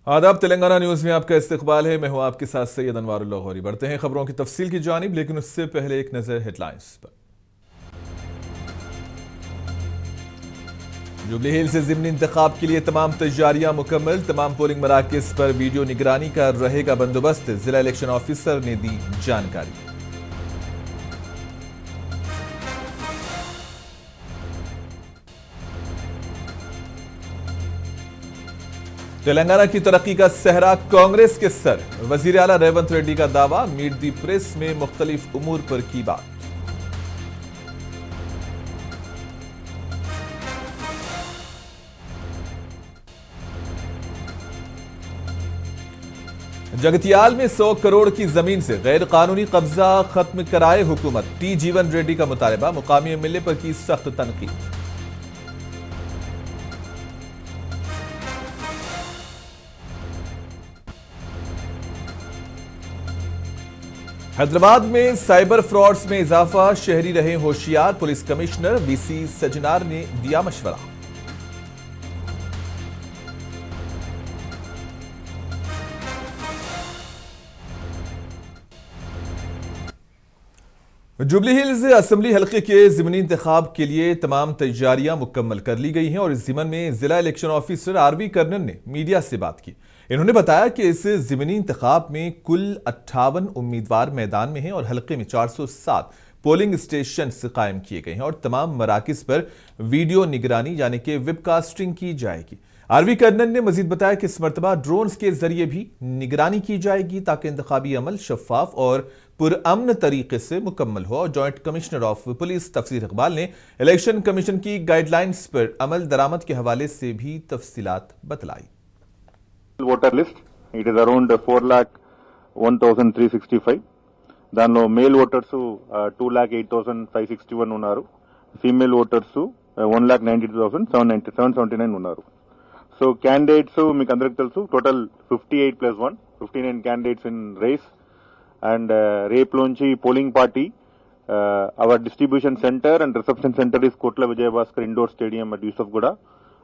आदाब। तेलंगाना न्यूज में आपका इस्तकबाल है। मैं हूं आपके साथ सैयद अनवारुल्लाह गौरी। बढ़ते हैं खबरों की तफसील की जानिब, लेकिन उससे पहले एक नजर हेडलाइंस पर। जुबली हिल्स से ज़िमनी इंतखाब के लिए तमाम तैयारियां मुकम्मल। तमाम पोलिंग मराकज़ पर वीडियो निगरानी का रहेगा बंदोबस्त। जिला इलेक्शन ऑफिसर ने दी जानकारी। तेलंगाना की तरक्की का सहरा कांग्रेस के सर। वजीर आला रेवंत रेड्डी का दावा। मीट दी प्रेस में मुख्तलिफ उमूर पर की बात। जगतियाल में 100 करोड़ की जमीन से गैर कानूनी कब्जा खत्म कराए हुकूमत। टी जीवन रेड्डी का मुतालबा। मुकामी एमएलए पर की सख्त तनकीद। हैदराबाद में साइबर फ्रॉड्स में इजाफा। शहरी रहे होशियार। पुलिस कमिश्नर वीसी सजनार ने दिया मशवरा। जुबली हिल्स असेंबली हल्के के ज़िमनी इंतखाब के लिए तमाम तैयारियां मुकम्मल कर ली गई हैं और इस ज़िमन में जिला इलेक्शन ऑफिसर आरवी कर्नन ने मीडिया से बात की। इन्होंने बताया कि इस ज़िमनी इंतखाब में कुल 58 उम्मीदवार मैदान में हैं और हल्के में 407 पोलिंग स्टेशन कायम किए गए हैं और तमाम मराकिज़ पर वीडियो निगरानी यानी कि वेबकास्टिंग की जाएगी। आरवी कर्नन ने मजीद बताया कि इस मरतबा ड्रोन्स के जरिए भी निगरानी की जाएगी ताकि इंतखाबी अमल शफाफ और पुरअमन तरीके से मुकम्मल हो। जॉइंट कमिश्नर ऑफ पुलिस तफसीर इकबाल ने इलेक्शन कमीशन की गाइडलाइंस पर अमल दरामद के हवाले से भी तफसीलात बतलाई। Voter list it is around 4,01,365 దానిలో మేల్ ఓటర్స్ 2,08,561 ఉన్నారు. ఫీమేల్ ఓటర్స్ 1,92,779 ఉన్నారు. సో క్యాండిడేట్స్ మీకు అందరికి తెలుసు total 58+1 59 candidates in race and రేపులోంచి polling party our distribution centre and reception centre is Kotla Vijayabhaskar indoor stadium at Yousufguda.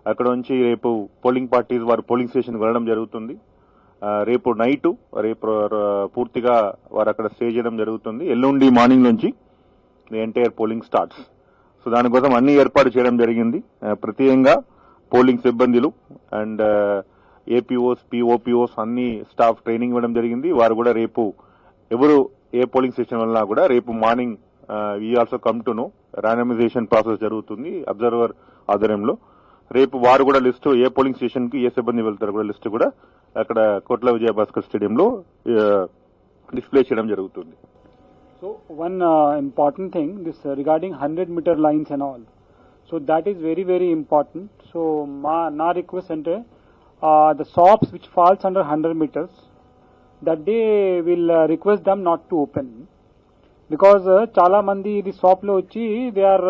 అక్కడ నుంచి రేపు పోలింగ్ పార్టీస్ వారు పోలింగ్ స్టేషన్ వెళ్ళడం జరుగుతుంది. రేపు నైట్ రేపు పూర్తిగా వారు అక్కడ స్టే చేయడం జరుగుతుంది. ఎల్లుండి మార్నింగ్ నుంచి the entire polling starts. So దానికోసం అన్ని ఏర్పాటు చేయడం జరిగింది. ప్రత్యేకంగా పోలింగ్ సిబ్బందులు అండ్ ఏపీఓస్ పిఓపిఓస్ అన్ని స్టాఫ్ ట్రైనింగ్ ఇవ్వడం జరిగింది. వారు కూడా రేపు ఎవరు ఏ పోలింగ్ స్టేషన్ వెళ్ళినా కూడా రేపు morning we also come to know randomisation process జరుగుతుంది అబ్జర్వర్ ఆధ్వర్యంలో. రేపు వారు కూడా లిస్టు ఏ పోలింగ్ స్టేషన్ కి ఏ సిబ్బంది వెళ్తారో కూడా లిస్టు కూడా అక్కడ కోట్ల విజయభాస్కర్ స్టేడియంలో డిస్ప్లే చేయడం జరుగుతుంది. So one important thing, this regarding 100-meter lines and all. So that is very, very important. So na request center, the shops which falls under 100 meters, that day will request them not to open. Because chala mandi the shop lo వచ్చి they are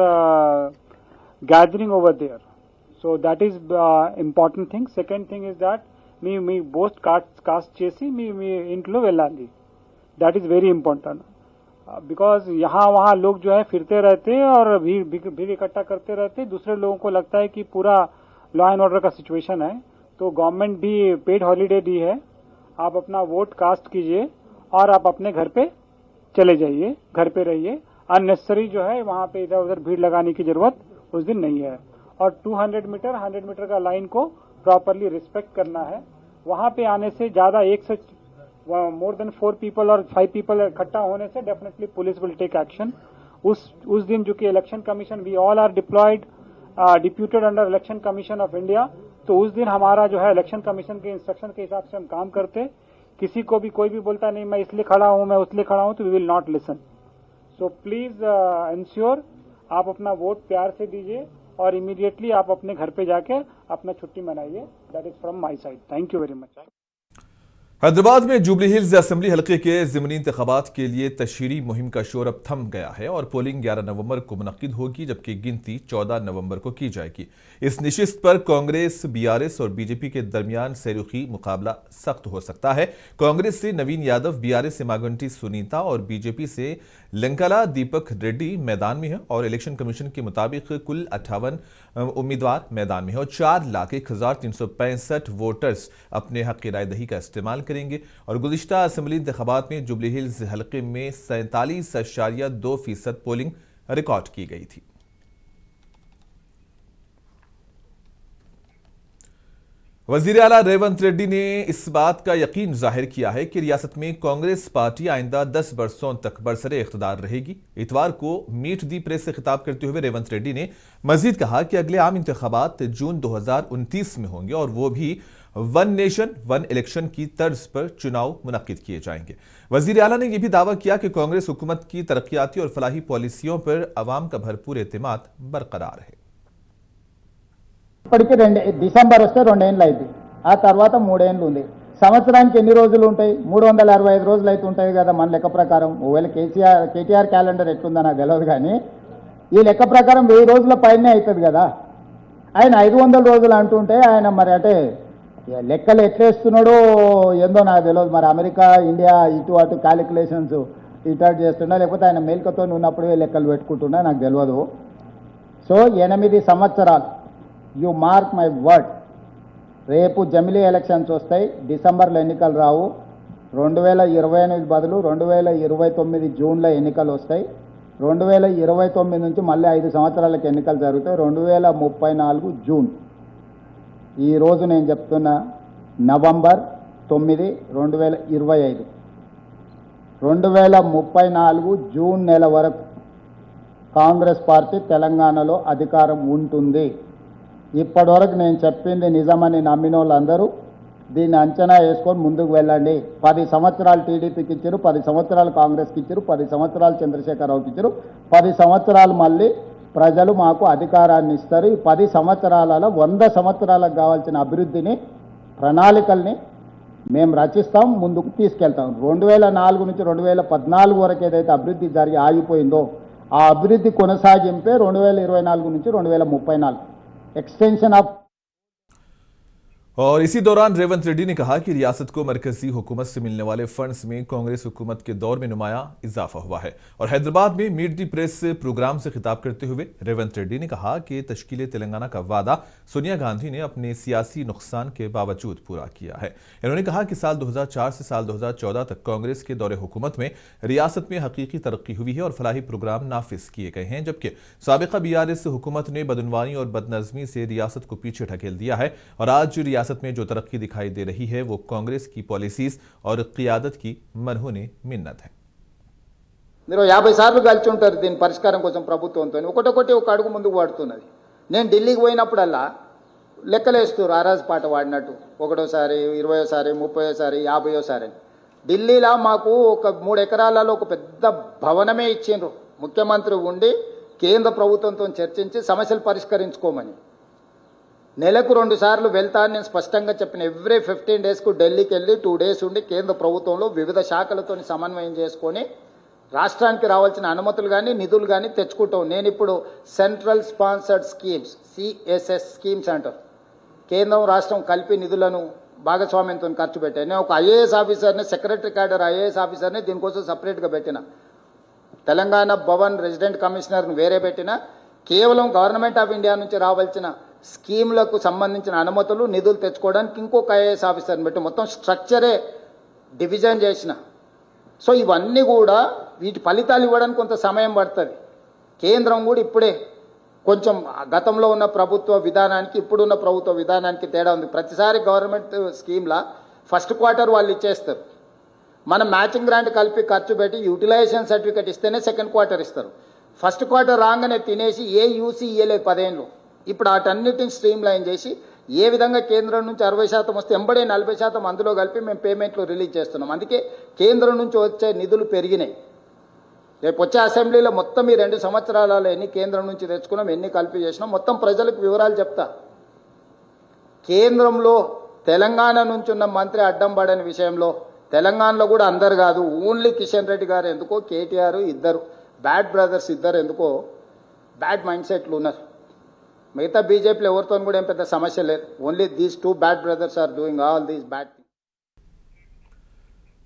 gathering over there. So that is important thing. Second thing is that me boast cost చేసి మీ ఇంట్లో వెళ్ళాలి. That is very important because यहाँ वहाँ लोग जो है फिरते रहते हैं और भीड़ इकट्ठा करते रहते हैं. दूसरे लोगों को लगता है कि पूरा लॉ एंड ऑर्डर का सिचुएशन है. तो गवर्नमेंट भी पेड हॉलीडे दी है. आप अपना वोट कास्ट कीजिए और आप अपने घर पे चले जाइए, घर पे रहिए. अननेसेसरी जो है वहाँ पे इधर उधर भीड़ लगाने की जरूरत उस दिन नहीं है. और 200 मीटर 100 मीटर का लाइन को प्रॉपरली रिस्पेक्ट करना है. वहां पे आने से ज्यादा एक से मोर देन 4 पीपल और 5 पीपल इकट्ठा होने से definitely police will take action. उस दिन जो कि election commission we all are deployed deputed under election commission of India. तो उस दिन हमारा जो है इलेक्शन कमीशन के इंस्ट्रक्शन के हिसाब से हम काम करते. किसी को भी कोई भी बोलता नहीं मैं इसलिए खड़ा हूं मैं उसलिए खड़ा हूं तो we will not listen. So please ensure आप अपना वोट प्यार से दीजिए और इमीडिएटली आप अपने घर पे जाके अपना छुट्टी मनाइए. That is from my side. Thank you very much. Hyderabad में जुबली हिल्स असेंबली हलके के ज़िमनी इंतखाबात के लिए तशहीरी मुहिम का शोर अब थम गया है और पोलिंग 11 नवंबर को मुनक्किद होगी, जबकि गिनती 14 नवंबर को की जाएगी। इस नशिस्त पर कांग्रेस, बीआरएस और बीजेपी के दरमियान सैरुखी मुकाबला सख्त हो सकता है। कांग्रेस से नवीन यादव, बीआरएस से मागंटी सुनीता और बीजेपी से लंकाला दीपक रेड्डी मैदान में है और इलेक्शन कमीशन के मुताबिक कुल 58 उम्मीदवार मैदान में है और 4,01,365 वोटर्स अपने हक की रायदही का इस्तेमाल करेंगे। और गुज़िश्ता असेंबली इंतखाबात में जुबली हिल्स हलके में 47.2% पोलिंग रिकॉर्ड की गई थी। वजीर आला रेवंत रेड्डी ने इस बात का यकीन जाहिर किया है कि रियासत में कांग्रेस पार्टी आइंदा 10 बरसों तक बरसरे इख्तिदार रहेगी। इतवार को मीट दी प्रेस से खिताब करते हुए रेवंत रेड्डी ने मजीद कहा कि अगले आम इंतखाबात जून 2029 में होंगे और वो भी वन नेशन वन इलेक्शन की तर्ज पर चुनाव मुनक्किद किए जाएंगे। वजीर आला ने यह भी दावा किया कि कांग्रेस हुकूमत की तरक्याती और फलाही पॉलिसियों पर अवाम का भरपूर एतमाद बरकरार है। ఇప్పటికి డిసెంబర్ వస్తే 2 ఏళ్ళు అయింది, ఆ తర్వాత 3 ఏళ్ళు ఉంది। సంవత్సరానికి ఎన్ని రోజులు ఉంటాయి? 365 రోజులు అయితే ఉంటాయి కదా మన లెక్క ప్రకారం। ఒకవేళ కేటీఆర్ క్యాలెండర్ ఎట్లుందో నాకు తెలియదు, కానీ ఈ లెక్క ప్రకారం 1000 రోజుల పైనే అవుతుంది కదా। ఆయన 500 రోజులు అంటుంటే ఆయన మరి అంటే లెక్కలు ఎట్లేస్తున్నాడో ఏందో నాకు తెలియదు। మరి అమెరికా, ఇండియా ఇటు అటు క్యాలిక్యులేషన్స్ ఇటు అటు చేస్తున్నా, లేకపోతే ఆయన మేల్కతో ఉన్నప్పుడే లెక్కలు పెట్టుకుంటున్నా నాకు తెలియదు। సో 8 సంవత్సరాలు, యూ మార్క్ మై వర్డ్, రేపు జమిలీ ఎలక్షన్స్ వస్తాయి, డిసెంబర్లో ఎన్నికలు రావు, 2028 బదులు 2029 జూన్లో ఎన్నికలు వస్తాయి, 2029 నుంచి మళ్ళీ 5 సంవత్సరాలకు ఎన్నికలు జరుగుతాయి, 2034 జూన్। ఈరోజు నేను చెప్తున్నా నవంబర్ 9, 2025, 2034 జూన్ నెల వరకు కాంగ్రెస్ పార్టీ తెలంగాణలో అధికారం ఉంటుంది। ఇప్పటివరకు నేను చెప్పింది నిజమని నమ్మిన వాళ్ళందరూ దీన్ని అంచనా వేసుకొని ముందుకు వెళ్ళండి। 10 సంవత్సరాలు టీడీపీకి ఇచ్చారు, 10 సంవత్సరాలు కాంగ్రెస్కి ఇచ్చారు, 10 సంవత్సరాలు చంద్రశేఖరరావుకి ఇచ్చారు, 10 సంవత్సరాలు మళ్ళీ ప్రజలు మాకు అధికారాన్ని ఇస్తారు। ఈ 10 సంవత్సరాలలో 100 సంవత్సరాలకు కావాల్సిన అభివృద్ధిని, ప్రణాళికల్ని మేము రచిస్తాం, ముందుకు తీసుకెళ్తాం। 2004 నుంచి 2014 వరకు ఏదైతే అభివృద్ధి జరిగి ఆగిపోయిందో ఆ అభివృద్ధి కొనసాగింపే 2024 నుంచి 2034 एक्सटेंशन ऑफ। और इसी दौरान रेवंत रेड्डी ने कहा कि रियासत को मरकजी हुकूमत से मिलने वाले फंड्स में कांग्रेस हुकूमत के दौर में नुमाया इजाफा हुआ है। और हैदराबाद में मीट दी प्रेस प्रोग्राम से खिताब करते हुए रेवंत रेड्डी ने कहा कि तश्कील तेलंगाना का वादा सोनिया गांधी ने अपने सियासी नुकसान के बावजूद पूरा किया है। इन्होंने कहा कि साल 2004 से साल 2014 तक कांग्रेस के दौरे हुकूमत में रियासत में हकीकी तरक्की हुई है और फलाही प्रोग्राम नाफिज किए गए हैं, जबकि साबिका बीआरएस हुकूमत ने बदनवानी और बदनज़मी से रियासत को पीछे ढकेल दिया है। और आज रियासत में जो तरक्की दिखाई दे रही है वो कांग्रेस की पॉलिसीज और क़ियादत की मरहूने मिन्नत है। మీరు 50 సార్లు కలిసి ఉంటారు దీని పరిష్కారం కోసం ప్రభుత్వంతో, ఒకటొకటి ఒక అడుగు ముందుకు పడుతున్నది। నేను ఢిల్లీకి పోయినప్పుడల్లా లెక్కలేస్తారు ఆరాజ్ పాట వాడినట్టు, 1ఓసారి, 20ఓసారి, 30ఓసారి, 50ఓసారి। ఢిల్లీలో మాకు ఒక 3 ఎకరాలలో ఒక పెద్ద భవనమే ఇచ్చిండ్రు, ముఖ్యమంత్రి ఉండి కేంద్ర ప్రభుత్వంతో చర్చించి సమస్యలు పరిష్కరించుకోమని। నెలకు 2 సార్లు వెళ్తాను నేను స్పష్టంగా చెప్పిన। ఎవ్రీ 15 డేస్కు ఢిల్లీకి వెళ్ళి 2 డేస్ ఉండి కేంద్ర ప్రభుత్వంలో వివిధ శాఖలతో సమన్వయం చేసుకొని రాష్ట్రానికి రావాల్సిన అనుమతులు కానీ నిధులు కానీ తెచ్చుకుంటాం। నేను ఇప్పుడు central sponsored schemes, CSS schemes అంటారు, కేంద్రం రాష్ట్రం కలిపి నిధులను భాగస్వామ్యంతో ఖర్చు పెట్టాను। నేను ఒక ఐఏఎస్ ఆఫీసర్ని, సెక్రటరీ క్యాడర్ ఐఏఎస్ ఆఫీసర్ని దీనికోసం సపరేట్గా పెట్టిన, తెలంగాణ భవన్ రెసిడెంట్ కమిషనర్ని వేరే పెట్టిన, కేవలం గవర్నమెంట్ ఆఫ్ ఇండియా నుంచి రావాల్సిన స్కీమ్లకు సంబంధించిన అనుమతులు నిధులు తెచ్చుకోవడానికి ఇంకొక ఐఏఎస్ ఆఫీసర్ని పెట్టి మొత్తం స్ట్రక్చరే డివిజన్ చేసిన। సో ఇవన్నీ కూడా వీటి ఫలితాలు ఇవ్వడానికి కొంత సమయం పడుతుంది। కేంద్రం కూడా ఇప్పుడే కొంచెం గతంలో ఉన్న ప్రభుత్వ విధానానికి ఇప్పుడున్న ప్రభుత్వ విధానానికి తేడా ఉంది। ప్రతిసారి గవర్నమెంట్ స్కీమ్లా ఫస్ట్ క్వార్టర్ వాళ్ళు ఇచ్చేస్తారు, మనం మ్యాచింగ్ గ్రాంట్ కలిపి ఖర్చు పెట్టి యూటిలైజేషన్ సర్టిఫికేట్ ఇస్తేనే సెకండ్ క్వార్టర్ ఇస్తారు। ఫస్ట్ క్వార్టర్ రాగానే తినేసి ఏ యూసీ ఇయ్యలేదు 10 ఏళ్ళు। ఇప్పుడు వాటన్నిటిని స్ట్రీమ్ లైన్ చేసి ఏ విధంగా కేంద్రం నుంచి 60% వస్తే ఎంబడే 40% అందులో కలిపి మేము పేమెంట్లు రిలీజ్ చేస్తున్నాం। అందుకే కేంద్రం నుంచి వచ్చే నిధులు పెరిగినాయి। రేపు వచ్చే అసెంబ్లీలో మొత్తం ఈ 2 సంవత్సరాలలో ఎన్ని కేంద్రం నుంచి తెచ్చుకున్నాం, ఎన్ని కలిపి చేసినాం, మొత్తం ప్రజలకు వివరాలు చెప్తా। కేంద్రంలో తెలంగాణ నుంచి ఉన్న మంత్రి అడ్డం పడని విషయంలో తెలంగాణలో కూడా అందరు కాదు, ఓన్లీ కిషన్ రెడ్డి గారు ఎందుకో, కేటీఆర్ ఇద్దరు బ్యాడ్ బ్రదర్స్ ఇద్దరు ఎందుకో బ్యాడ్ మైండ్ సెట్లు ఉన్నారు. మిగతా బీజేపీలో ఎవరితో కూడా ఏం పెద్ద సమస్య లేదు. Only these two bad brothers are doing all these bad.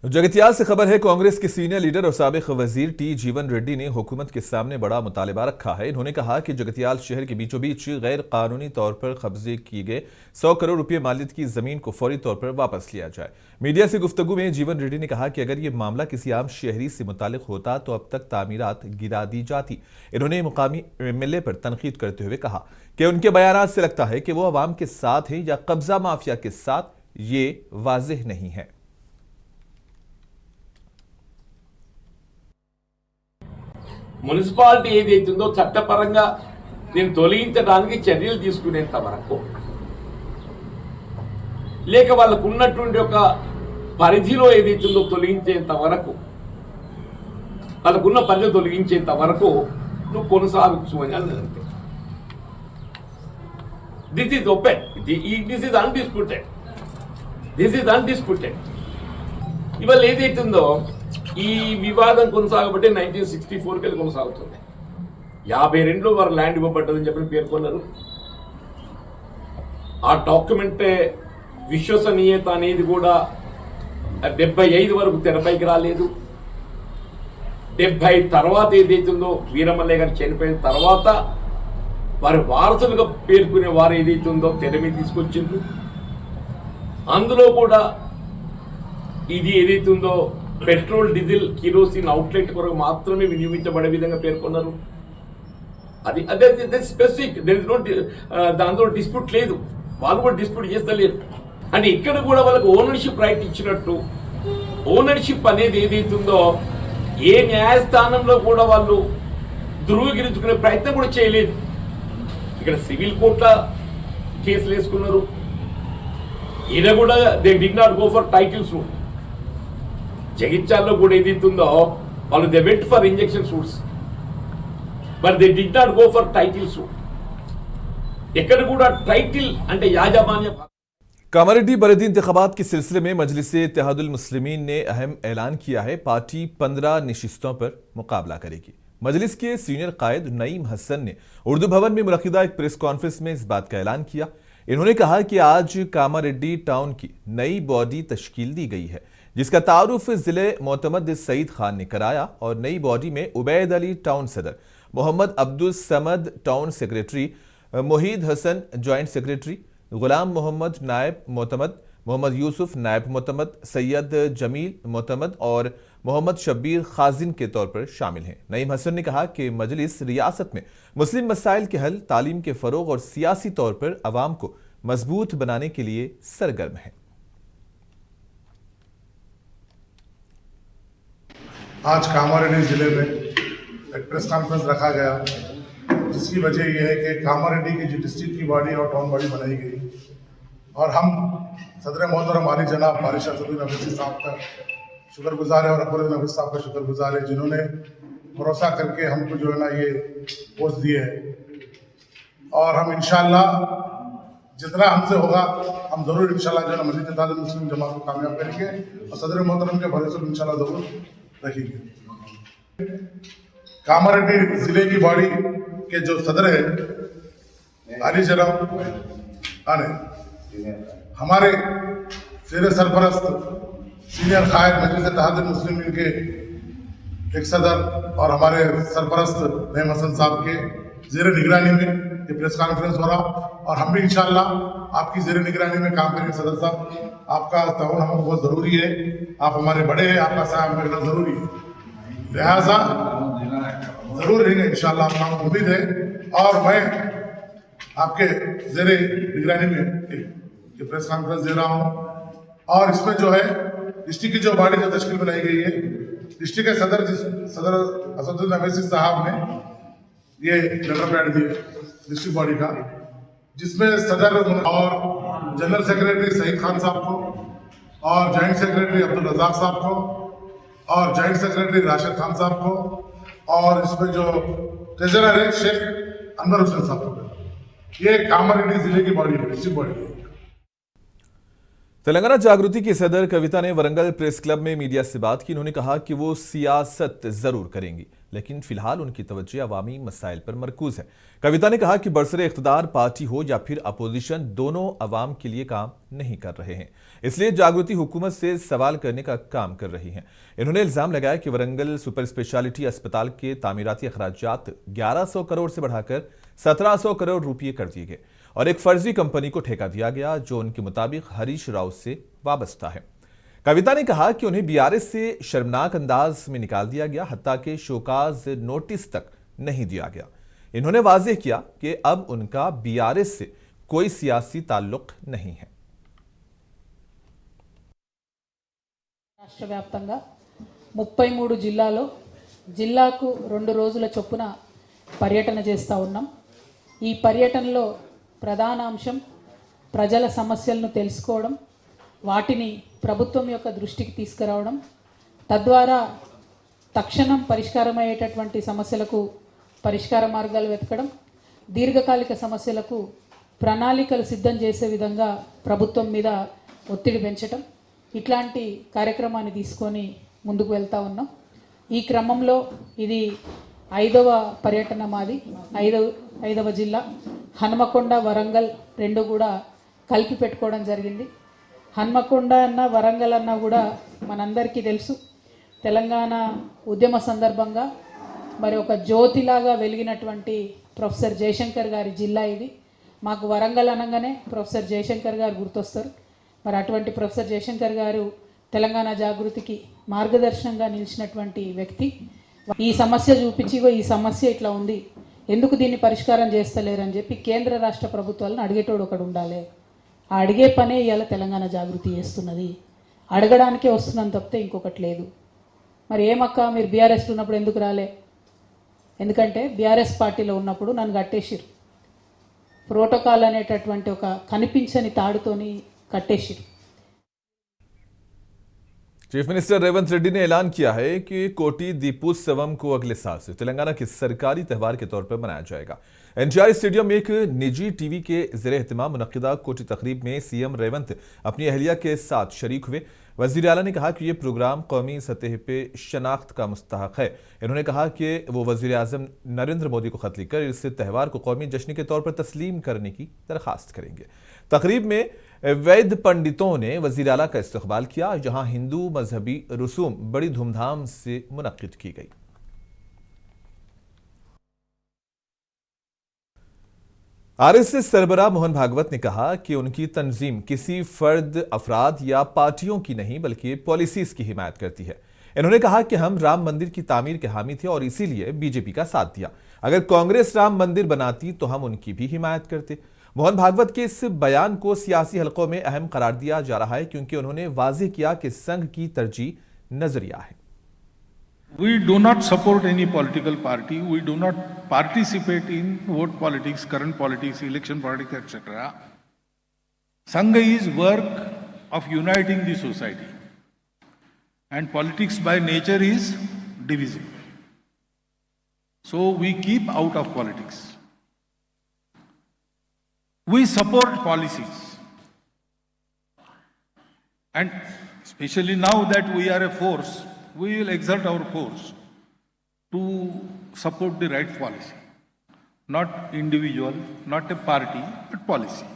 Jagtial से खबर है, कांग्रेस के सीनियर लीडर और साबिक वजीर टी जीवन रेड्डी ने हुकूमत के सामने बड़ा मुतालिबा रखा है। इन्होंने कहा कि जगतियाल शहर के बीचों बीच गैर कानूनी तौर पर कब्जे किए गए 100 करोड़ रुपए मालियत की जमीन को फौरी तौर पर वापस लिया जाए। मीडिया से गुफ्तगू में जीवन रेड्डी ने कहा कि अगर ये मामला किसी आम शहरी से मुतालिक होता तो अब तक तामीरात गिरा दी जाती। इन्होंने मुकामी MLA पर तनकीद करते हुए कहा कि उनके बयानात से लगता है कि वो अवाम के साथ हैं या कब्जा माफिया के साथ, ये वाजिह नहीं है। మున్సిపాలిటీ ఏదైతుందో చట్టపరంగా దీన్ని తొలగించడానికి చర్యలు తీసుకునేంత వరకు, లేక వాళ్ళకు ఉన్నటువంటి ఒక పరిధిలో ఏదైతుందో తొలగించేంత వరకు, వాళ్ళకున్న పరిధి తొలగించేంత వరకు నువ్వు కొనసాగచ్చు అని అంటే this is open, this is undisputed, this is undisputed. ఇవాళ ఏదైతుందో ఈ వివాదం కొనసాగబట్టి 1964 కి కొనసాగుతుంది. 52లో వారు ల్యాండ్ ఇవ్వబడ్డదని చెప్పి పేర్కొన్నారు. ఆ డాక్యుమెంట్ విశ్వసనీయత అనేది కూడా 75 వరకు తెరపైకి రాలేదు. 70 తర్వాత ఏదైతుందో వీరమల్లయ్య గారు చనిపోయిన తర్వాత వారి వారసులుగా పేర్కొనే వారు ఏదైతుందో తెర మీద తీసుకొచ్చిండ్రు. అందులో కూడా ఇది ఏదైతుందో పెట్రోల్, డీజిల్, కిరోసిన్ అవుట్లెట్ కొరకు మాత్రమే వినియోగించబడే విధంగా పేర్కొన్నారు. అది అదే స్పెసిఫిక్, దాంతో డిస్ప్యూట్ లేదు, వాళ్ళు కూడా డిస్ప్యూట్ చేస్తలేరు. అంటే ఇక్కడ కూడా వాళ్ళకి ఓనర్షిప్ రైట్ ఇచ్చినట్టు, ఓనర్షిప్ అనేది ఏదైతుందో ఏ న్యాయస్థానంలో కూడా వాళ్ళు ధృవీకరించుకునే ప్రయత్నం కూడా చేయలేదు. ఇక్కడ సివిల్ కోర్టుల కేసులు వేసుకున్నారు. ఈయన కూడా they did not go for titles. జగిత్యాల్లో కూడా ఏదైతుందో వాళ్ళు they went for injunction suits, but they did not go for title suit. ఎక్కడ కూడా టైటిల్ అంటే యాజమాన్య. कामारेड्डी बरेदी इंतखाबात के सिलसिले में मजलिस इत्तेहादुल मुस्लिमीन ने अहम ऐलान किया है। पार्टी 15 नशिस्तों पर मुकाबला करेगी। मजलिस के सीनियर कायद नईम हसन ने उर्दू भवन में मुनक़िदा एक प्रेस कॉन्फ्रेंस में इस बात का ऐलान किया। इन्होंने कहा कि आज कामारेड्डी टाउन की नई बॉडी तश्कील दी गई है, जिसका तारुफ जिले मोतमद सईद खान ने कराया और नई बॉडी में उबैद अली टाउन सदर, Mohammad Abdul Samad town secretary, Mohid Hasan joint secretary, Ghulam Mohammad नायब मोतमद, मोहम्मद यूसुफ नायब मोतमद, सैयद जमील मोतमद और मोहम्मद शब्बीर खाजिन के तौर पर शामिल हैं। नईम हसन ने कहा कि मजलिस रियासत में मुस्लिम मसाइल के हल, तालीम के फ़रोग और सियासी तौर पर अवाम को मजबूत बनाने के लिए सरगर्म है। आज कामारेड्डी जिले में एक प्रेस कॉन्फ्रेंस रखा गया, जिसकी वजह यह है कि कामारेड्डी की जो डिस्ट्रिक्ट की बॉडी और टाउन बॉडी बनाई गई, और हम सदर मोहतरम आली जनाब बारिशा सदुद्दीन अवैसी साहब का शुक्रगुजार है और अकबरुद्दीन अवैसी साहब का शुक्रगुजार है, जिन्होंने भरोसा करके हमको जो है ना ये पोस्ट दिए है। और हम इंशाल्लाह जितना हमसे होगा हम ज़रूर इंशाल्लाह जो है ना मस्जिद इत्तेहादुल मुस्लिमीन जमात को कामयाब करेंगे और सदर मोहतरम के भरोसे पर इंशाल्लाह ज़रूर रखेंगे। कामारेड्डी जिले की बॉडी के जो सदर है आली जनाब आने हमारे शेर सरपरस्त सीनियर कायद मजलिस इत्तेहादुल मुस्लिमीन के एक सदर और हमारे सरपरस्त नईम हसन साहब के ज़ेर निगरानी में ये प्रेस कॉन्फ्रेंस हो रहा, और हम भी इंशाल्लाह आपकी ज़ेर निगरानी में काम करेंगे। सदर साहब, आपका ताउन हमको बहुत ज़रूरी है, आप हमारे बड़े हैं, आपका साथ मिलना ज़रूरी है, लिहाजा ज़रूर रहेंगे इंशाल्लाह, आपको उम्मीद है। और मैं आपके ज़ेर निगरानी में एक प्रेस कॉन्फ्रेंस दे रहा हूँ, और इसमें जो है डिस्ट्रिक्ट की जो बॉडी जो तश्कील बनाई गई है, डिस्ट्रिक्ट के सदर असदुद्दीन अवैसी साहब ने ये लेटर पैड दिए डिस्ट्रिक्ट बॉडी का, जिसमें सदर और जनरल सेक्रेटरी सईद खान साहब को और जॉइंट सेक्रेटरी अब्दुल रज़ाक साहब को और जॉइंट सेक्रेटरी राशिद खान साहब को और इसमें जो ट्रेजरर है शेख अनवर हुसैन साहब को। ये कामारेड्डी जिले की बॉडी है, डिस्ट्रिक्ट बॉडी है। तेलंगाना जागृति की सदर कविता ने वरंगल प्रेस क्लब में मीडिया से बात की। उन्होंने कहा कि वो सियासत जरूर करेंगी, लेकिन फिलहाल उनकी तवज्जो अवामी मसाइल पर मरकूज है। कविता ने कहा कि बरसरे इख्तिदार पार्टी हो या फिर अपोजिशन, दोनों अवाम के लिए काम नहीं कर रहे हैं, इसलिए जागृति हुकूमत से सवाल करने का काम कर रही है। इन्होंने इल्जाम लगाया कि वरंगल सुपर स्पेशलिटी अस्पताल के तामीराती अखराजात 1100 करोड़ से बढ़ाकर 1700 करोड़ रुपये कर दिए गए और एक फर्जी कंपनी को ठेका दिया गया जो उनके मुताबिक हरीश राव से वाबस्ता है। कविता ने कहा कि उन्हें बीआरएस से शर्मनाक अंदाज में निकाल दिया गया, हत्ता के शोकाज नोटिस तक नहीं दिया गया। इन्होंने वाज़ेह किया कि अब उनका बीआरएस से कोई सियासी ताल्लुक नहीं है। రాష్ట్ర వ్యాప్తంగా 33 జిల్లాలో జిల్లాకు 2 రోజుల చొప్పున పర్యటన చేస్తూ ఉన్నాం। ఈ పర్యటనలో ప్రధాన అంశం ప్రజల సమస్యలను తెలుసుకోవడం, వాటిని ప్రభుత్వం యొక్క దృష్టికి తీసుకురావడం, తద్వారా తక్షణం పరిష్కారమయ్యేటటువంటి సమస్యలకు పరిష్కార మార్గాలు వెతకడం, దీర్ఘకాలిక సమస్యలకు ప్రణాళికలు సిద్ధం చేసే విధంగా ప్రభుత్వం మీద ఒత్తిడి పెంచడం, ఇట్లాంటి కార్యక్రమాన్ని తీసుకొని ముందుకు వెళ్తా ఉన్నాం। ఈ క్రమంలో ఇది 5వ పర్యటన మాది। 5వ జిల్లా హన్మకొండ, వరంగల్ రెండు కూడా కలిపి పెట్టుకోవడం జరిగింది। హన్మకొండ అన్న వరంగల్ అన్న కూడా మనందరికీ తెలుసు, తెలంగాణ ఉద్యమ సందర్భంగా మరి ఒక జ్యోతిలాగా వెలిగినటువంటి ప్రొఫెసర్ జయశంకర్ గారి జిల్లా ఇది। మాకు వరంగల్ అనగానే ప్రొఫెసర్ జయశంకర్ గారు గుర్తొస్తారు। మరి అటువంటి ప్రొఫెసర్ జయశంకర్ గారు తెలంగాణ జాగృతికి మార్గదర్శనంగా నిలిచినటువంటి వ్యక్తి। ఈ సమస్య చూపించి ఈ సమస్య ఇట్లా ఉంది, ఎందుకు దీన్ని పరిష్కారం చేస్తలేరని చెప్పి కేంద్ర రాష్ట్ర ప్రభుత్వాలను అడిగేటోడు ఒకడు ఉండాలి। ఆ అడిగే పనే ఇవాళ తెలంగాణ జాగృతి చేస్తున్నది, అడగడానికే వస్తున్నాం తప్పితే ఇంకొకటి లేదు। మరి ఏమక్క మీరు బీఆర్ఎస్లో ఉన్నప్పుడు ఎందుకు రాలే? ఎందుకంటే బీఆర్ఎస్ పార్టీలో ఉన్నప్పుడు నన్ను కట్టేసిరు, ప్రోటోకాల్ అనేటటువంటి ఒక కనిపించని తాడుతోని కట్టేసిరు। चीफ मिनिस्टर रेवंत रेड्डी ने ऐलान किया है कि कोटी दीपोत्सवम को अगले साल से तेलंगाना के सरकारी त्यौहार के तौर पर मनाया जाएगा। एनटीआर स्टेडियम में एक निजी टीवी के ज़ेरे एहतमाम मुनक्किदा कोटी तकरीब में सीएम रेवंत अपनी अहलिया के साथ शरीक हुए। वज़ीर आला ने कहा कि यह प्रोग्राम कौमी सतह पे शनाख्त का मुस्तहक है। इन्होंने कहा कि वो वज़ीर आज़म नरेंद्र मोदी को खत लिखकर इस त्यौहार को कौमी जश्न के तौर पर तस्लीम करने की दरख्वास्त करेंगे। तकरीब में वैद पंडितों ने वज़ीर आला का इस्तकबाल किया, जहां हिंदू मजहबी रसूम बड़ी धूमधाम से मुनक्किद की गई। आरएसएस सरबराह मोहन भागवत ने कहा कि उनकी तंजीम किसी फर्द, अफराद या पार्टियों की नहीं बल्कि पॉलिसीज की हिमायत करती है। इन्होंने कहा कि हम राम मंदिर की तामीर के हामी थे और इसीलिए बीजेपी का साथ दिया। अगर कांग्रेस राम मंदिर बनाती तो हम उनकी भी हिमायत करते। मोहन भागवत के इस बयान को सियासी हलकों में अहम करार दिया जा रहा है क्योंकि उन्होंने वाज़ेह किया कि संघ की तरजीह नजरिया है। We do not support any political party. We do not participate in vote politics, current politics, election politics, etc. Sangha is work of uniting the society. And politics by nature is divisive. So we keep out of politics. We support policies. And especially now that we are a force, we will exert our force to support the right policy. Not individual, not a party, but policy.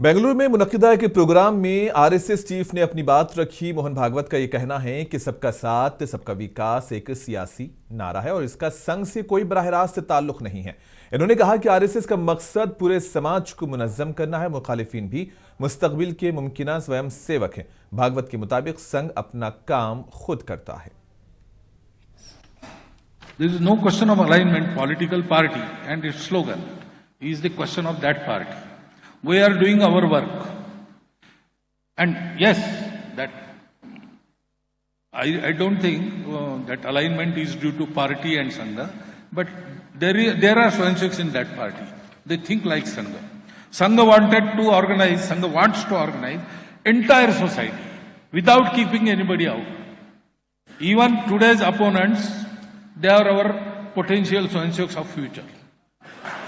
Bengaluru में मुनक्किदा के programme में RSS chief ने अपनी बात रखी। मोहन भागवत का यह कहना है कि सबका साथ सबका विकास एक सियासी नारा है और इसका संघ से कोई बराह रास्त ताल्लुक नहीं है। इन्होंने कहा कि आरएसएस का मकसद पूरे समाज को मुनज़्ज़म करना है। मुखालिफिन भी मुस्तकबिल के मुमकिना स्वयं सेवक हैं। भागवत के मुताबिक संघ अपना काम खुद करता है। There is no question of alignment. Political party and its slogan is the question of that party. We are doing our work. And yes, that I don't think that alignment is due to party and Sangha, but there are swayamsevaks in that party. They think like Sangha. Sangha wants to organize entire society without keeping anybody out. Even today's opponents, they are our potential swayamsevaks of future.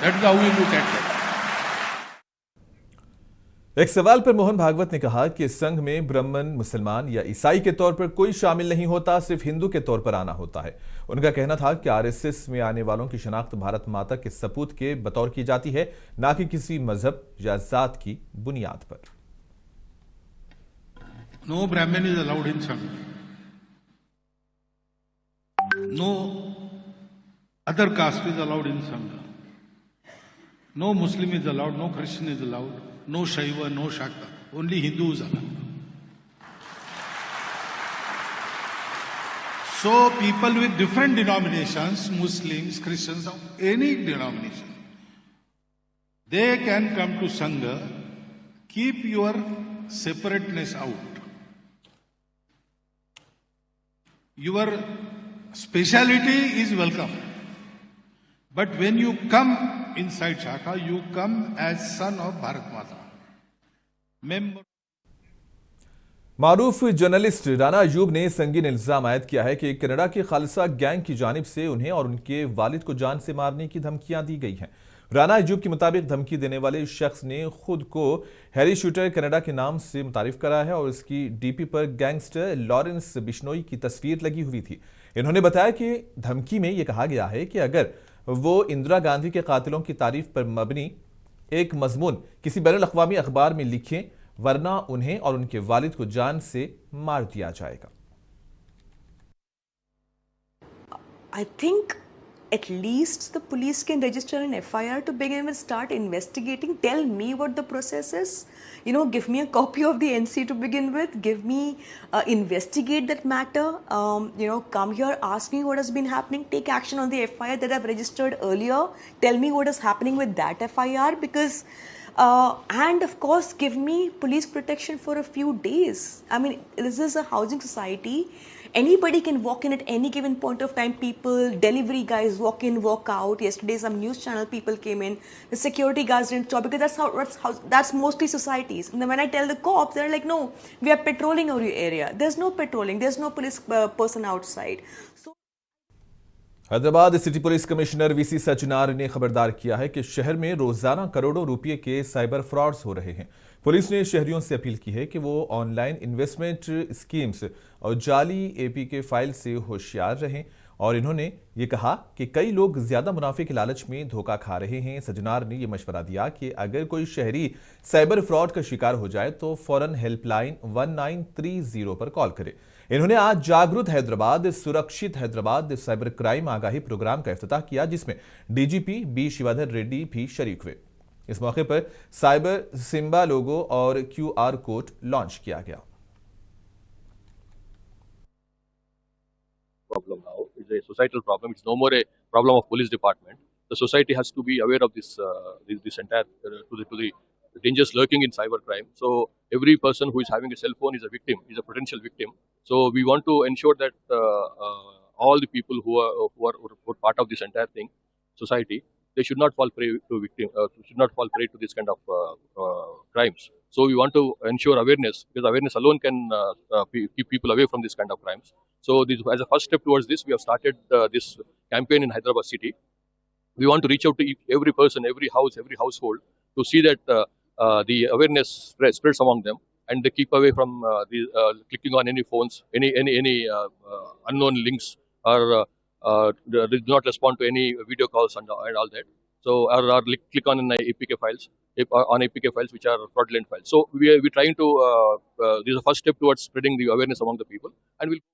That is how we look at it. एक सवाल पर मोहन भागवत ने कहा कि संघ में ब्राह्मण, मुसलमान या ईसाई के तौर पर कोई शामिल नहीं होता, सिर्फ हिंदू के तौर पर आना होता है। उनका कहना था कि आरएसएस में आने वालों की शनाख्त भारत माता के सपूत के बतौर की जाती है, ना कि किसी मजहब या जात की बुनियाद पर। No Brahmin is allowed in Sangh. No other caste is allowed in Sangha. No Muslim is allowed, no Christian is allowed, no Shaiva, no Shakta. Only Hindu is allowed. So people with different denominations, Muslims, Christians, of any denomination, they can come to Sangha. Keep your separateness out. Your speciality is welcome. But when you come inside Shaka, you come as son of Bharat Mata. Member. Maroof journalist Rana Ayub ने संगीन इल्जाम आयद किया है कि Canada के खालिसा gang की जानिब से उन्हें और उनके वालिद को जान से मारने की धमकियां दी गई हैं। राना अयूब के मुताबिक धमकी देने वाले शख्स ने खुद को हैरी शूटर कनाडा के नाम से मुतारिफ करा है और उसकी डीपी पर गैंगस्टर लॉरेंस बिश्नोई की तस्वीर लगी हुई थी। इन्होंने बताया कि धमकी में यह कहा गया है कि अगर वो इंदिरा गांधी के कातिलों की तारीफ पर मबनी एक मजमून किसी बैनुल-अक़वामी अखबार में लिखें, वरना उन्हें और उनके वालिद को जान से मार दिया जाएगा। I think at least the police can register an FIR to begin with, start investigating, tell me what the process is, give me a copy of the NC to begin with, give me, investigate that matter, come here, ask me what has been happening, take action on the FIR that I've registered earlier, tell me what is happening with that FIR, because and of course give me police protection for a few days. I mean, this is a housing society. Anybody can walk in at any given point of time. People, delivery guys walk in, walk out. Yesterday some news channel people came in. The security guards didn't stop because that's mostly societies. And then when I tell the cops, they're like, no, we are patrolling our area. There's no patrolling. There's no police person outside. So Hyderabad city police commissioner VC Sajjanar ने खबरदार किया है कि शहर में रोजाना करोड़ों रुपए के साइबर फ्रॉड्स हो रहे हैं। पुलिस ने शहरियों से अपील की है कि वो ऑनलाइन इन्वेस्टमेंट स्कीम्स और जाली एपीके फाइल से होशियार रहें और इन्होंने ये कहा कि कई लोग ज्यादा मुनाफे के लालच में धोखा खा रहे हैं। सजनार ने यह मशवरा दिया कि अगर कोई शहरी साइबर फ्रॉड का शिकार हो जाए तो फौरन हेल्पलाइन 1930 पर कॉल करे। इन्होंने आज जागरूक हैदराबाद, सुरक्षित हैदराबाद साइबर क्राइम आगाही प्रोग्राम का इफ्तिताह किया, जिसमें डीजीपी बी शिवाधर रेड्डी भी शरीक हुए। इस मौके पर साइबर सिम्बा लोगो और QR कोड लॉन्च किया गया। Problem now. It's a societal problem. It's no more a problem of police department. The society has to be aware of this entire to the dangers lurking in cyber crime. So every person who is having a cell phone is a victim, is a potential victim. So we want to ensure that all the people who are part of this entire thing, society, they should not fall prey to this kind of crimes. So we want to ensure awareness, because awareness alone can keep people away from this kind of crimes. So as a first step towards this, we have started this campaign in Hyderabad city. We want to reach out to every person, every house, every household to see that the awareness spreads among them, and they keep away from clicking on any phones, any unknown links, or they do not respond to any video calls and all that. So or click on APK files, which are fraudulent files. So we're trying to this is the first step towards spreading the awareness among the people, and we'll.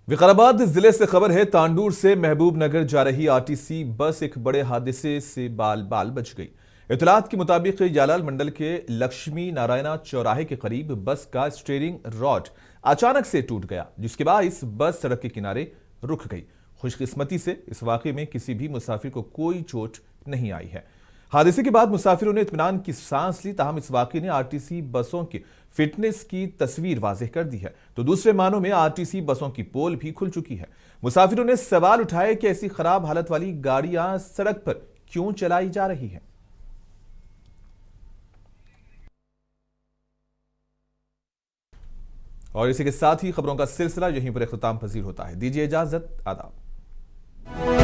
Vikarabad जिले से खबर है, तांडूर से महबूब नगर जा रही RTC bus एक बड़े हादसे से बाल बच गई। इतलात के मुताबिक यालाल मंडल के लक्ष्मी नारायणा चौराहे के करीब बस का स्टीयरिंग रॉड अचानक से टूट गया, जिसके बाद इस बस सड़क के किनारे रुक गई। खुशकिस्मती से इस वाकये में किसी भी मुसाफिर को कोई चोट नहीं आई है। हादसे के बाद मुसाफिरों ने इत्मीनान की सांस ली, ताहम इस वाकये ने आरटीसी बसों की फिटनेस की तस्वीर वाज़ेह कर दी है। तो दूसरे मानों में आरटीसी बसों की पोल भी खुल चुकी है। मुसाफिरों ने सवाल उठाए कि ऐसी खराब हालत वाली गाड़ियां सड़क पर क्यों चलाई जा रही हैं। और इसी के साथ ही खबरों का सिलसिला यहीं पर इख्तिताम पजीर होता है। दीजिए इजाजत, आदाब।